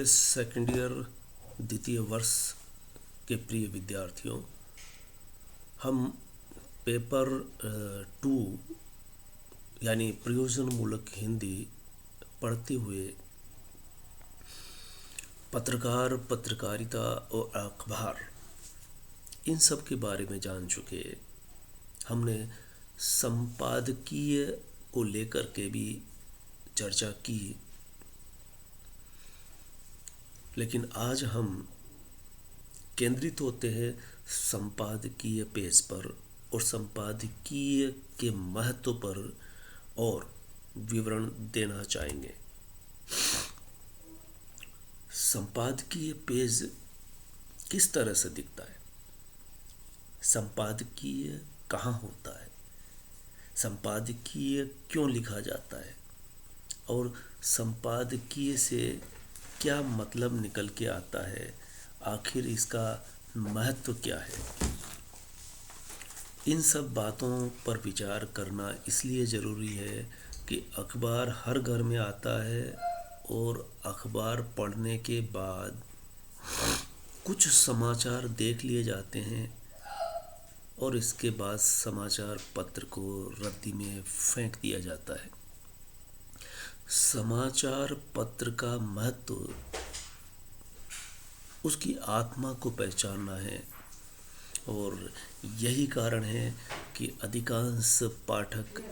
Second year द्वितीय वर्ष के प्रिय विद्यार्थियों, हम पेपर 2 यानी प्रयोजनमूलक हिंदी पढ़ते हुए पत्रकार, पत्रकारिता और अखबार इन सब के बारे में जान चुके। हमने संपादकीय को लेकर के भी चर्चा की, लेकिन आज हम केंद्रित होते हैं संपादकीय पेज पर और संपादकीय के महत्व पर और विवरण देना चाहेंगे। संपादकीय पेज किस तरह से दिखता है, संपादकीय कहाँ होता है, संपादकीय क्यों लिखा जाता है और संपादकीय से क्या मतलब निकल के आता है, आखिर इसका महत्व क्या है। इन सब बातों पर विचार करना इसलिए ज़रूरी है कि अखबार हर घर में आता है और अखबार पढ़ने के बाद कुछ समाचार देख लिए जाते हैं और इसके बाद समाचार पत्र को रद्दी में फेंक दिया जाता है। समाचार पत्र का महत्व उसकी आत्मा को पहचानना है और यही कारण है कि अधिकांश पाठक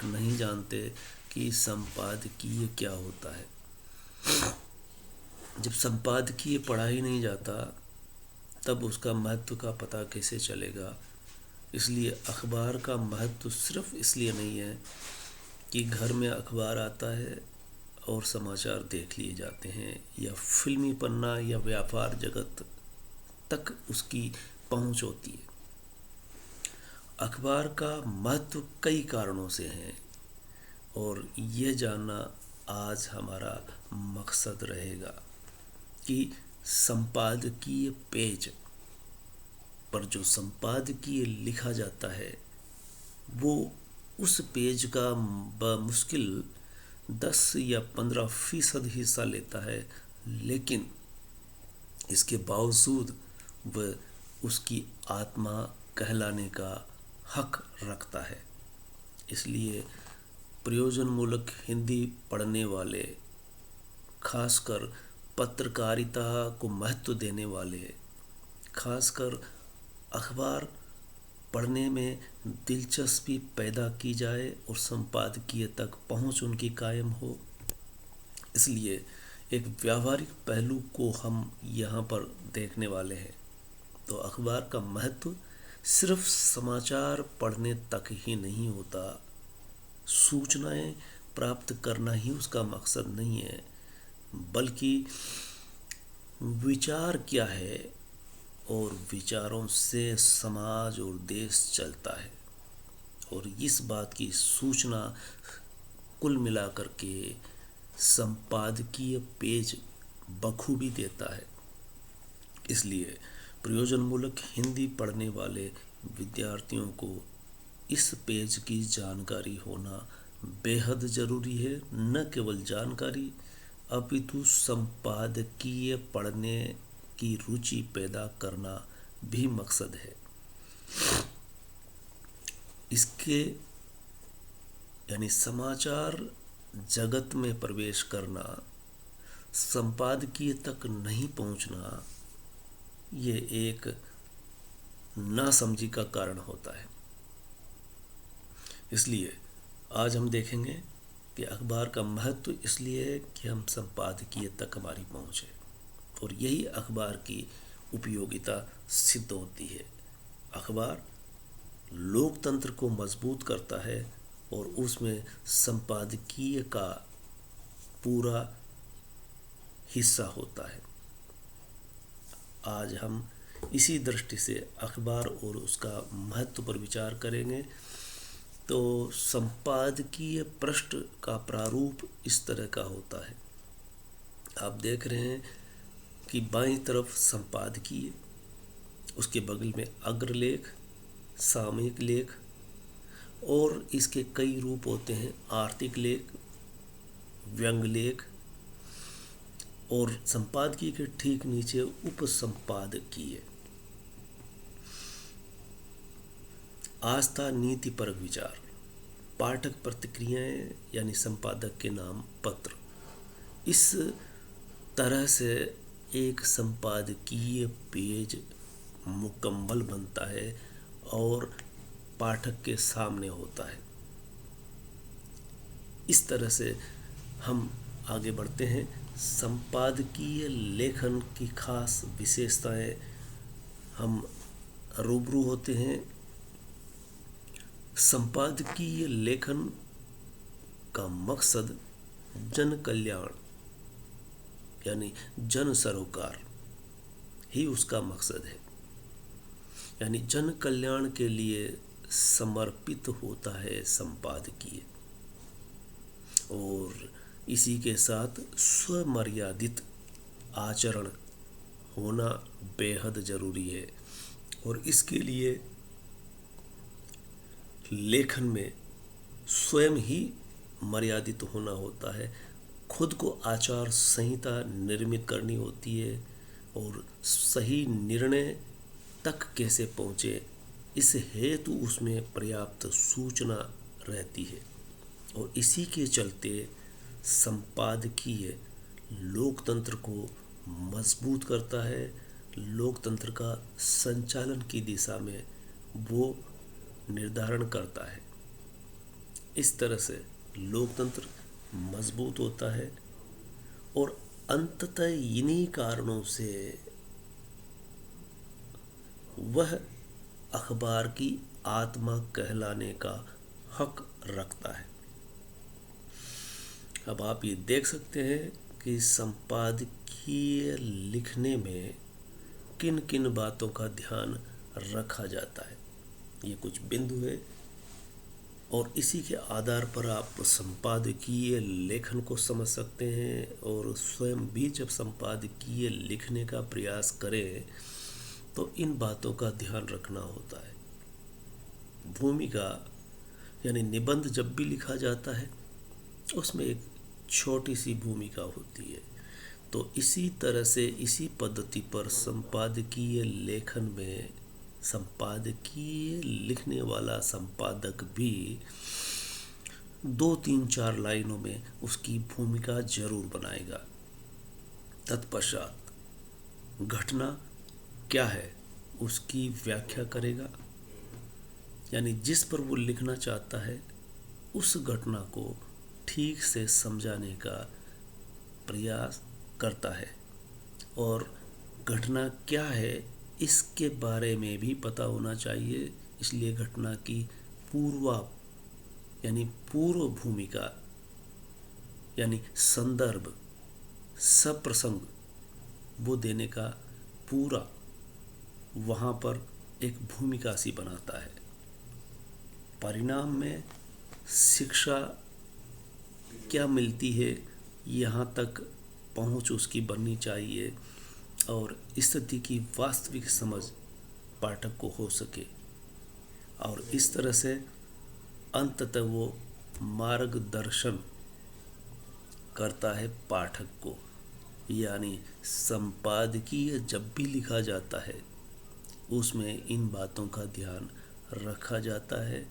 नहीं जानते कि संपादकीय क्या होता है। जब संपादकीय पढ़ा ही नहीं जाता तब उसका महत्व का पता कैसे चलेगा। इसलिए अखबार का महत्व सिर्फ इसलिए नहीं है कि घर में अखबार आता है और समाचार देख लिए जाते हैं या फिल्मी पन्ना या व्यापार जगत तक उसकी पहुंच होती है। अखबार का महत्व कई कारणों से है और ये जानना आज हमारा मकसद रहेगा कि संपादकीय पेज पर जो संपादकीय लिखा जाता है वो उस पेज का मुश्किल 10 या 15% हिस्सा लेता है, लेकिन इसके बावजूद वह उसकी आत्मा कहलाने का हक रखता है। इसलिए प्रयोजनमूलक हिंदी पढ़ने वाले, खासकर पत्रकारिता को महत्व देने वाले, खासकर अखबार पढ़ने में दिलचस्पी पैदा की जाए और संपादकीय तक पहुंच उनकी कायम हो। इसलिए एक व्यावहारिक पहलू को हम यहाँ पर देखने वाले हैं। तो अखबार का महत्व सिर्फ समाचार पढ़ने तक ही नहीं होता, सूचनाएं प्राप्त करना ही उसका मकसद नहीं है, बल्कि विचार क्या है और विचारों से समाज और देश चलता है और इस बात की सूचना कुल मिलाकर के संपादकीय पेज बखूबी देता है। इसलिए प्रयोजनमूलक हिंदी पढ़ने वाले विद्यार्थियों को इस पेज की जानकारी होना बेहद ज़रूरी है। न केवल जानकारी अपितु संपादकीय पढ़ने की रुचि पैदा करना भी मकसद है। इसके यानी समाचार जगत में प्रवेश करना, संपादकीय तक नहीं पहुंचना, ये एक नासमझी का कारण होता है। इसलिए आज हम देखेंगे कि अखबार का महत्व इसलिए है कि हम संपादकीय तक हमारी पहुंच है और यही अखबार की उपयोगिता सिद्ध होती है। अखबार लोकतंत्र को मजबूत करता है और उसमें संपादकीय का पूरा हिस्सा होता है। आज हम इसी दृष्टि से अखबार और उसका महत्व पर विचार करेंगे। तो संपादकीय पृष्ठ का प्रारूप इस तरह का होता है। आप देख रहे हैं कि बाईं तरफ संपादकीय, उसके बगल में अग्रलेख, सामयिक लेख, और इसके कई रूप होते हैं। आर्थिक लेख, व्यंग लेख और संपादकीय के ठीक नीचे उप संपादकीय, आस्था नीति परक विचार, पाठक प्रतिक्रियाएं यानी संपादक के नाम पत्र। इस तरह से एक संपादकीय पेज मुकम्मल बनता है और पाठक के सामने होता है। इस तरह से हम आगे बढ़ते हैं। संपादकीय लेखन की खास विशेषताएं हम रूबरू होते हैं। संपादकीय लेखन का मकसद जन कल्याण यानी जन सरोकार ही उसका मकसद है, यानी जन कल्याण के लिए समर्पित होता है संपादकीय। और इसी के साथ स्वमर्यादित आचरण होना बेहद जरूरी है। और इसके लिए लेखन में स्वयं ही मर्यादित होना होता है, खुद को आचार संहिता निर्मित करनी होती है और सही निर्णय तक कैसे पहुँचे इस हेतु उसमें पर्याप्त सूचना रहती है। और इसी के चलते संपादकीय लोकतंत्र को मजबूत करता है, लोकतंत्र का संचालन की दिशा में वो निर्धारण करता है। इस तरह से लोकतंत्र मजबूत होता है और अंततः इन्हीं कारणों से वह अखबार की आत्मा कहलाने का हक रखता है। अब आप ये देख सकते हैं कि संपादकीय लिखने में किन किन बातों का ध्यान रखा जाता है। ये कुछ बिंदु है और इसी के आधार पर आप संपादकीय लेखन को समझ सकते हैं और स्वयं भी जब संपादकीय लिखने का प्रयास करें तो इन बातों का ध्यान रखना होता है। भूमिका यानी निबंध जब भी लिखा जाता है उसमें एक छोटी सी भूमिका होती है। तो इसी तरह से इसी पद्धति पर संपादकीय लेखन में संपादकीय लिखने वाला संपादक भी 2, 3, 4 लाइनों में उसकी भूमिका जरूर बनाएगा। तत्पश्चात घटना क्या है उसकी व्याख्या करेगा, यानी जिस पर वो लिखना चाहता है उस घटना को ठीक से समझाने का प्रयास करता है। और घटना क्या है इसके बारे में भी पता होना चाहिए, इसलिए घटना की पूर्व भूमिका यानी संदर्भ सप्रसंग वो देने का पूरा वहाँ पर एक भूमिका सी बनाता है। परिणाम में शिक्षा क्या मिलती है यहाँ तक पहुँच उसकी बननी चाहिए और स्थिति की वास्तविक समझ पाठक को हो सके और इस तरह से अंततः वो मार्गदर्शन करता है पाठक को। यानी संपादकीय जब भी लिखा जाता है उसमें इन बातों का ध्यान रखा जाता है।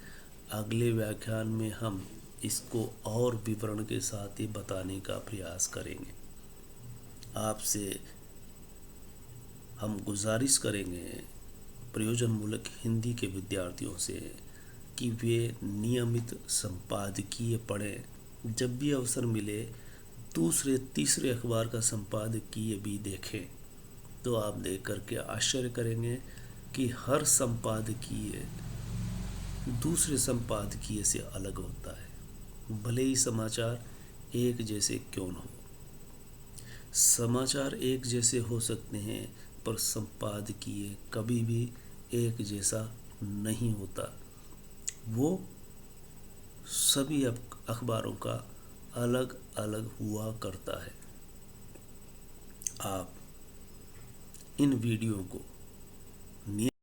अगले व्याख्यान में हम इसको और विवरण के साथ ही बताने का प्रयास करेंगे। आपसे हम गुजारिश करेंगे प्रयोजनमूलक हिंदी के विद्यार्थियों से कि वे नियमित संपादकीय पढ़ें। जब भी अवसर मिले दूसरे तीसरे अखबार का संपादकीय भी देखें तो आप देख करके आश्चर्य करेंगे कि हर संपादकीय दूसरे संपादकीय से अलग होता है। भले ही समाचार एक जैसे क्यों न हो, समाचार एक जैसे हो सकते हैं पर संपादकीय कभी भी एक जैसा नहीं होता। वो सभी अखबारों का अलग अलग हुआ करता है। आप इन वीडियो को